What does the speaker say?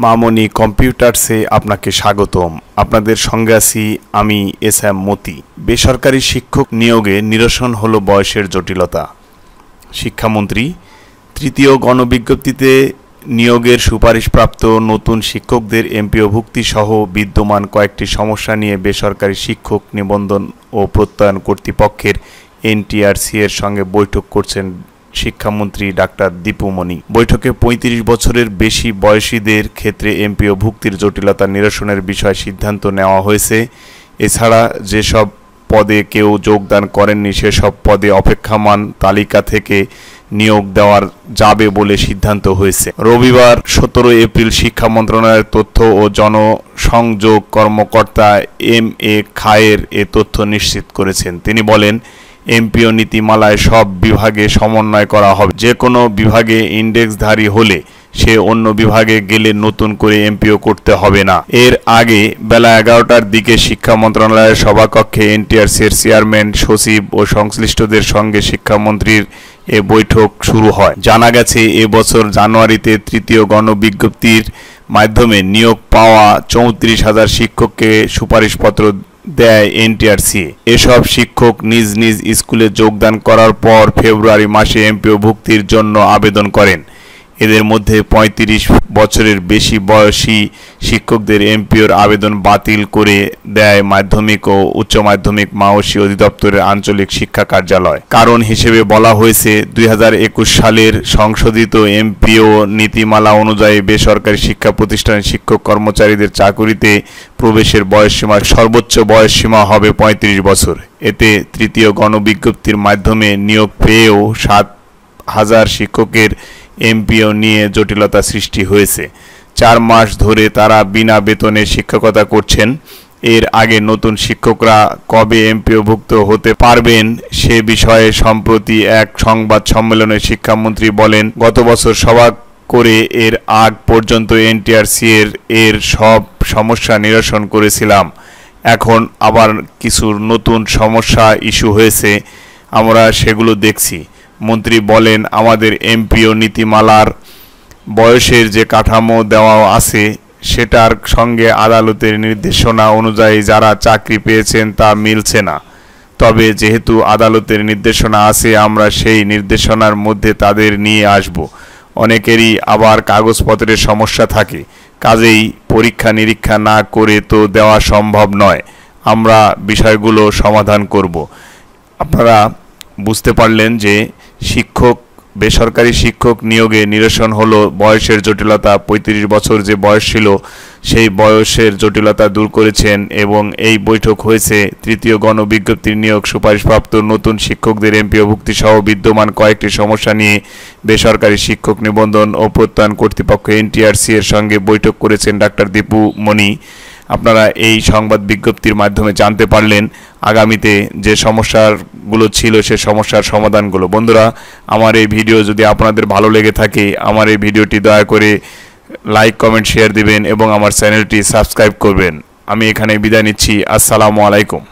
মামনি কম্পিউটার্সে আপনাকে স্বাগতম। আপনাদের সঙ্গে আছি আমি এস.এম. মতি। বেসরকারি শিক্ষক নিয়োগে নিরসন হলো বয়সের জটিলতা। শিক্ষামন্ত্রী তৃতীয় গণবিজ্ঞপ্তিতে নিয়োগের সুপারিশপ্রাপ্ত নতুন শিক্ষকদের এমপিওভুক্তি সহ বিদ্যমান কয়েকটি সমস্যা নিয়ে বেসরকারি শিক্ষক নিবন্ধন ও প্রত্যয়ন কর্তৃপক্ষের এনটিআরসি এর সঙ্গে বৈঠক করছেন শিক্ষামন্ত্রী ডাক্তার দীপু মনি। বৈঠকে ৩৫ বছরের বেশি বয়সীদের ক্ষেত্রে এমপিও ভুক্তির জটিলতা নিরসনের বিষয়ে সিদ্ধান্ত নেওয়া হয়েছে। এছাড়া যেসব পদে কেউ যোগদান করেননি সেসব পদে অপেক্ষমান তালিকা থেকে নিয়োগ দেওয়া যাবে বলে সিদ্ধান্ত হয়েছে। রবিবার ১৭ এপ্রিল শিক্ষা মন্ত্রণালয়ের তথ্য ও জনসংযোগ কর্মকর্তা এম.এ. খায়ের এ তথ্য নিশ্চিত করেছেন। তিনি বলেন, এমপিও নীতিমালায় সব বিভাগে সমন্বয় করা হবে। যে কোনো বিভাগে ইন্ডেক্সধারী হলে সে অন্য বিভাগে গেলে নতুন করে এমপিও করতে হবে না। এর আগে বেলা ১১টার দিকে শিক্ষা মন্ত্রণালয়ের সভাকক্ষে এনটিআরসির চেয়ারম্যান, সচিব ও সংশ্লিষ্টদের সঙ্গে শিক্ষামন্ত্রীর এ বৈঠক শুরু হয়। জানা গেছে, এবছর জানুয়ারিতে তৃতীয় গণবিজ্ঞপ্তির মাধ্যমে নিয়োগ পাওয়া ৩৪,০০০ শিক্ষককে সুপারিশপত্র দেয় এনটিআরসি। এসব শিক্ষক নিজ নিজ স্কুলে যোগদান করার পর ফেব্রুয়ারি মাসে এমপিও ভুক্তির জন্য আবেদন করেন। এদের মধ্যে ৩৫ বছরের বেশি বয়সী শিক্ষকদের এমপিওর আবেদন বাতিল করে দেয় মাধ্যমিক ও উচ্চ মাধ্যমিক মাওসী অধিদপ্তরের আঞ্চলিক শিক্ষা কার্যালয়। কারণ হিসেবে বলা হয়েছে, ২০২১ সালের সংশোধিত এমপিও নীতিমালা অনুযায়ী বেসরকারি শিক্ষা প্রতিষ্ঠানের শিক্ষক কর্মচারীদের চাকুরিতে প্রবেশের বয়সসীমা সর্বোচ্চ বয়সসীমা হবে ৩৫ বছর। এতে তৃতীয় গণবিজ্ঞপ্তির মাধ্যমে নিয়োগ পেয়েও ৭,০০০ শিক্ষকের এমপিও নিয়ে জটিলতা সৃষ্টি হয়েছে। ৪ মাস ধরে তারা বিনা বেতনে শিক্ষকতা করছেন। এর আগে নতুন শিক্ষকরা কবে এমপিওভুক্ত হতে পারবেন সে বিষয়ে সম্প্রতি এক সংবাদ সম্মেলনে শিক্ষামন্ত্রী বলেন, গত বছর সভা করে এর আগ পর্যন্ত এনটিআরসি এর সব সমস্যা নিরসন করেছিলাম। এখন আবার কিছু নতুন সমস্যা ইস্যু হয়েছে, আমরা সেগুলো দেখছি। মন্ত্রী বলেন, আমাদের এমপিও নীতিমালার বয়সের যে কাঠামো দেওয়া আছে সেটার সঙ্গে আদালতের নির্দেশনা অনুযায়ী যারা চাকরি পেয়েছেন তা মিলছে না। তবে যেহেতু আদালতের নির্দেশনা আছে, আমরা সেই নির্দেশনার মধ্যে তাদের নিয়ে আসব। অনেকেরই আবার কাগজপত্রের সমস্যা থাকে, কাজেই পরীক্ষা নিরীক্ষা না করে তো দেওয়া সম্ভব নয়। আমরা বিষয়গুলো সমাধান করব। আপনারা বুঝতে পারলেন যে বেসরকারি শিক্ষক নিয়োগে নিরসন হলো বয়সের জটিলতা। ৩৫ বছর যে বয়স ছিল সেই বয়সের জটিলতা দূর করেছেন এবং এই বৈঠক হয়েছে তৃতীয় গণবিজ্ঞপ্তির নিয়োগ সুপারিশপ্রাপ্ত নতুন শিক্ষকদের এমপিওভুক্তি সহ বিদ্যমান কয়েকটি সমস্যা নিয়ে বেসরকারি শিক্ষক নিবন্ধন ও প্রত্যয়ন কর্তৃপক্ষ এনটিআরসি এর সঙ্গে বৈঠক করেছেন ডাক্তার দীপু মনি। আপনারা এই সংবাদ বিজ্ঞপ্তির মাধ্যমে জানতে পারলেন আগামীতে যে সমস্যাগুলো ছিল সে সমস্যার সমাধানগুলো। বন্ধুরা, আমার এই ভিডিও যদি আপনাদের ভালো লেগে থাকে, আমার এই ভিডিওটি দয়া করে লাইক, কমেন্ট, শেয়ার দিবেন এবং আমার চ্যানেলটি সাবস্ক্রাইব করবেন। আমি এখানে বিদায় নিচ্ছি। আসসালামু আলাইকুম।